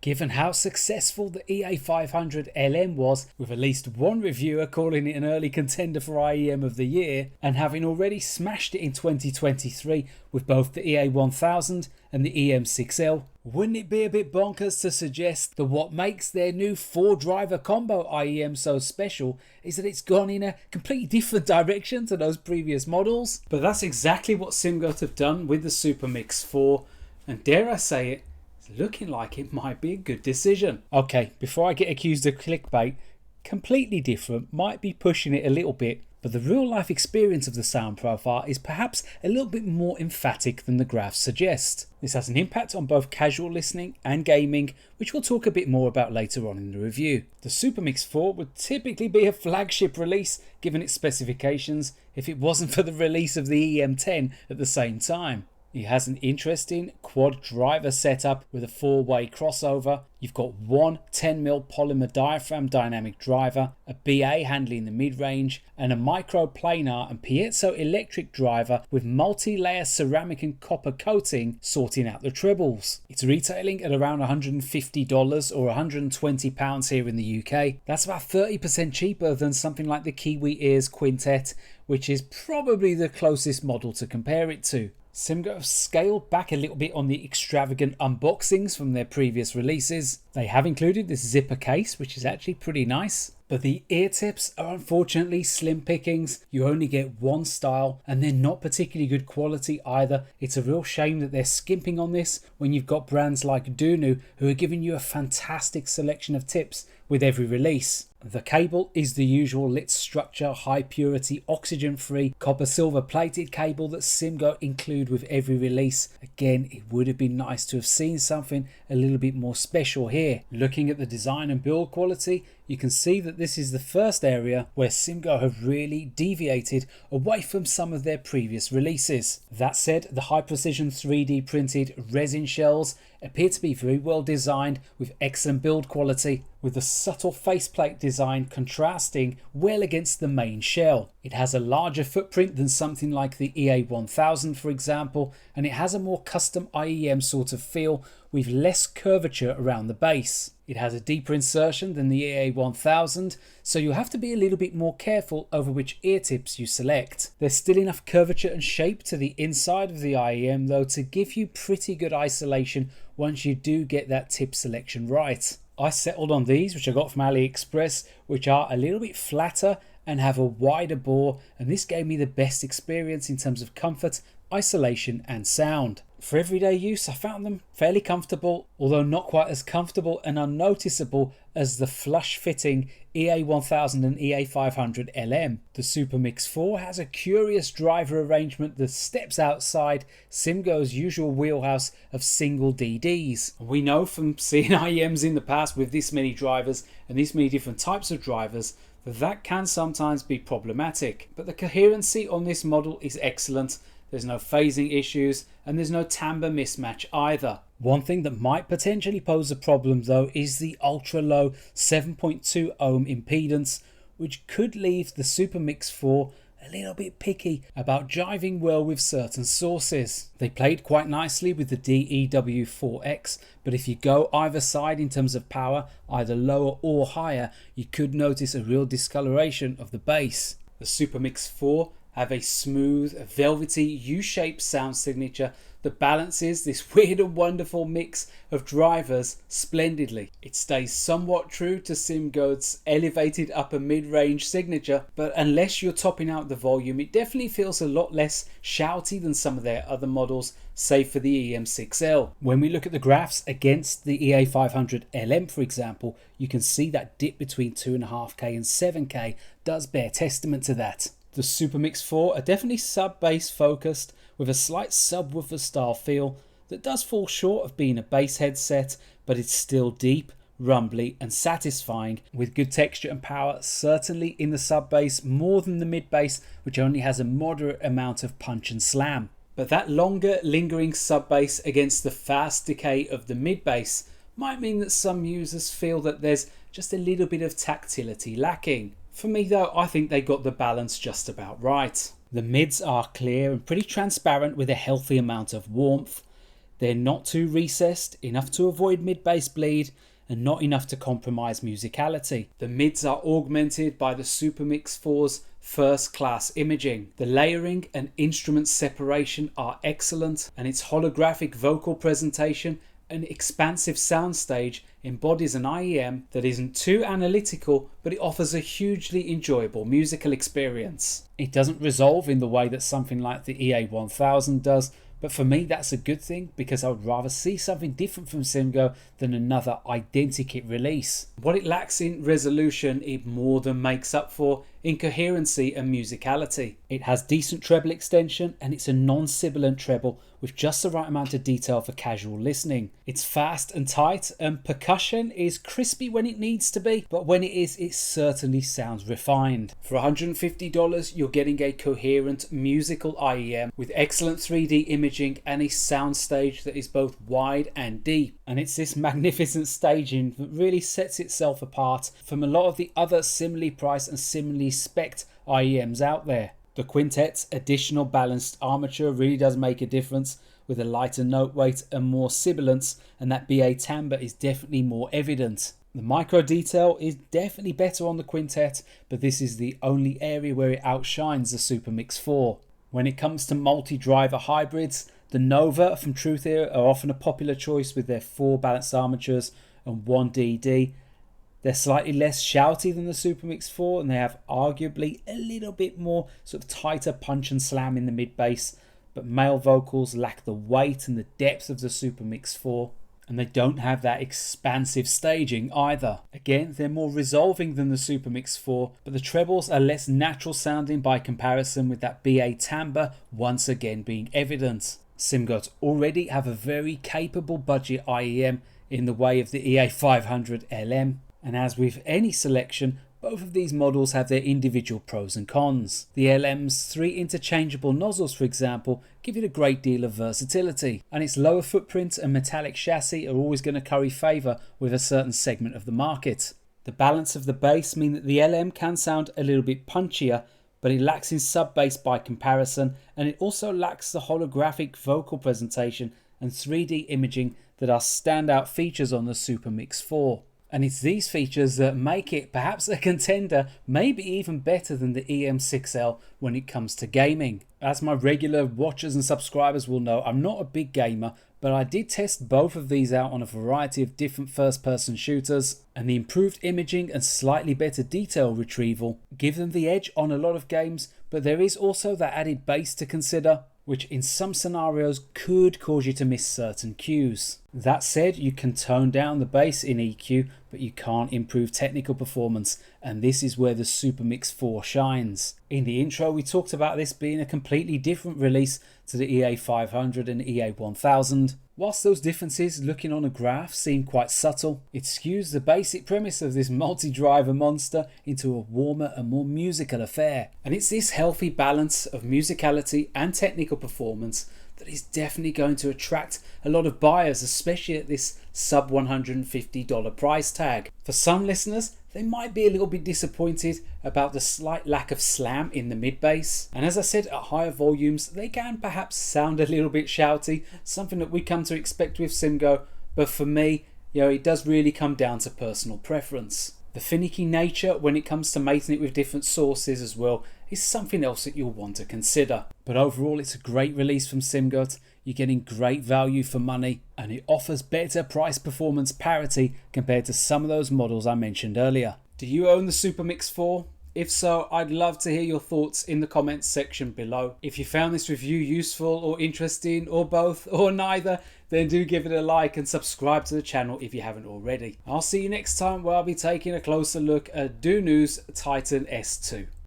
Given how successful the EA500 LM was, with at least one reviewer calling it an early contender for IEM of the year, and having already smashed it in 2023 with both the EA1000 and the EM6L, wouldn't it be a bit bonkers to suggest that what makes their new 4-driver combo IEM so special is that it's gone in a completely different direction to those previous models? But that's exactly what SIMGOT have done with the Supermix 4, and dare I say it, looking like it might be a good decision. Okay, before I get accused of clickbait, completely different might be pushing it a little bit, but the real life experience of the sound profile is perhaps a little bit more emphatic than the graphs suggest. This has an impact on both casual listening and gaming, which we'll talk a bit more about later on in the review. The Supermix 4 would typically be a flagship release given its specifications if it wasn't for the release of the EM10 at the same time. It has an interesting quad driver setup with a 4-way crossover. You've got one 10mm polymer diaphragm dynamic driver, a BA handling the mid-range, and a microplanar and piezo electric driver with multi-layer ceramic and copper coating sorting out the trebles. It's retailing at around $150 or £120 here in the UK. That's about 30% cheaper than something like the KIWI Ears Quintet, which is probably the closest model to compare it to. SIMGOT have scaled back a little bit on the extravagant unboxings from their previous releases. They have included this zipper case, which is actually pretty nice. But the ear tips are unfortunately slim pickings. You only get one style and they're not particularly good quality either. It's a real shame that they're skimping on this when you've got brands like Dunu who are giving you a fantastic selection of tips with every release. The cable is the usual lit structure, high purity, oxygen free, copper silver plated cable that SIMGOT include with every release. Again, it would have been nice to have seen something a little bit more special here. Looking at the design and build quality, you can see that this is the first area where SIMGOT have really deviated away from some of their previous releases. That said, the high precision 3D printed resin shells appear to be very well designed with excellent build quality, with the subtle faceplate design contrasting well against the main shell. It has a larger footprint than something like the EA1000 for example, and it has a more custom IEM sort of feel with less curvature around the base. It has a deeper insertion than the EA1000, so you'll have to be a little bit more careful over which ear tips you select. There's still enough curvature and shape to the inside of the IEM though to give you pretty good isolation once you do get that tip selection right. I settled on these, which I got from AliExpress, which are a little bit flatter and have a wider bore, and this gave me the best experience in terms of comfort, isolation and sound. For everyday use, I found them fairly comfortable, although not quite as comfortable and unnoticeable as the flush-fitting EA1000 and EA500 LM. The Supermix 4 has a curious driver arrangement that steps outside SIMGOT's usual wheelhouse of single DDs. We know from seeing IEMs in the past with this many drivers and this many different types of drivers that can sometimes be problematic. But the coherency on this model is excellent. There's no phasing issues and there's no timbre mismatch either. One thing that might potentially pose a problem though is the ultra low 7.2 ohm impedance, which could leave the Supermix 4 a little bit picky about jiving well with certain sources. They played quite nicely with the DEW4X, but if you go either side in terms of power, either lower or higher, you could notice a real discoloration of the bass. The Supermix 4 have a smooth, velvety, U-shaped sound signature that balances this weird and wonderful mix of drivers splendidly. It stays somewhat true to SIMGOT's elevated upper mid-range signature, but unless you're topping out the volume, it definitely feels a lot less shouty than some of their other models, save for the EM6L. When we look at the graphs against the EA500 LM, for example, you can see that dip between 2.5K and 7K does bear testament to that. The Supermix 4 are definitely sub-bass focused with a slight subwoofer style feel that does fall short of being a bass headset, but it's still deep, rumbly and satisfying with good texture and power, certainly in the sub-bass more than the mid-bass, which only has a moderate amount of punch and slam. But that longer lingering sub-bass against the fast decay of the mid-bass might mean that some users feel that there's just a little bit of tactility lacking. For me though, I think they got the balance just about right. The mids are clear and pretty transparent with a healthy amount of warmth. They're not too recessed, enough to avoid mid-bass bleed, and not enough to compromise musicality. The mids are augmented by the Supermix 4's first-class imaging. The layering and instrument separation are excellent, and its holographic vocal presentation and expansive soundstage embodies an IEM that isn't too analytical, but it offers a hugely enjoyable musical experience. It doesn't resolve in the way that something like the EA1000 does, but for me that's a good thing, because I would rather see something different from SIMGOT than another identikit release. What it lacks in resolution, it more than makes up for in coherency and musicality. It has decent treble extension, and it's a non-sibilant treble with just the right amount of detail for casual listening. It's fast and tight, and percussion is crispy when it needs to be, but when it is, it certainly sounds refined. For $150 you're getting a coherent musical IEM with excellent 3D imaging and a soundstage that is both wide and deep. And it's this magnificent staging that really sets itself apart from a lot of the other similarly priced and similarly spec'd IEMs out there. The Quintet's additional balanced armature really does make a difference, with a lighter note weight and more sibilance, and that BA timbre is definitely more evident. The micro detail is definitely better on the Quintet, but this is the only area where it outshines the Supermix 4. When it comes to multi-driver hybrids, the Nova from TRUTHEAR are often a popular choice with their 4 balanced armatures and 1 DD. They're slightly less shouty than the Supermix 4, and they have arguably a little bit more sort of tighter punch and slam in the mid bass, but male vocals lack the weight and the depth of the Supermix 4, and they don't have that expansive staging either. Again, they're more resolving than the Supermix 4, but the trebles are less natural sounding by comparison, with that BA timbre once again being evident. SIMGOT already have a very capable budget IEM in the way of the EA500 LM. And as with any selection, both of these models have their individual pros and cons. The LM's 3 interchangeable nozzles, for example, give it a great deal of versatility, and its lower footprint and metallic chassis are always going to curry favour with a certain segment of the market. The balance of the bass mean that the LM can sound a little bit punchier, but it lacks in sub-bass by comparison, and it also lacks the holographic vocal presentation and 3D imaging that are standout features on the Supermix 4. And it's these features that make it perhaps a contender, maybe even better than the EM6L when it comes to gaming. As my regular watchers and subscribers will know, I'm not a big gamer, but I did test both of these out on a variety of different first-person shooters, and the improved imaging and slightly better detail retrieval give them the edge on a lot of games, but there is also that added bass to consider, which in some scenarios could cause you to miss certain cues. That said, you can tone down the bass in EQ, but you can't improve technical performance, and this is where the Supermix 4 shines. In the intro we talked about this being a completely different release to the EA500 and EA1000. Whilst those differences looking on a graph seem quite subtle, it skews the basic premise of this multi-driver monster into a warmer and more musical affair. And it's this healthy balance of musicality and technical performance that is definitely going to attract a lot of buyers, especially at this sub $150 price tag. For some listeners, they might be a little bit disappointed about the slight lack of slam in the mid bass, and as I said, at higher volumes they can perhaps sound a little bit shouty, something that we come to expect with SIMGOT, but for me, it does really come down to personal preference. The finicky nature when it comes to mating it with different sources as well is something else that you'll want to consider. But overall, it's a great release from SIMGOT. You're getting great value for money, and it offers better price performance parity compared to some of those models I mentioned earlier. Do you own the Supermix 4? If so, I'd love to hear your thoughts in the comments section below. If you found this review useful or interesting, or both or neither, then do give it a like and subscribe to the channel if you haven't already. I'll see you next time, where I'll be taking a closer look at Danu's Titan S2.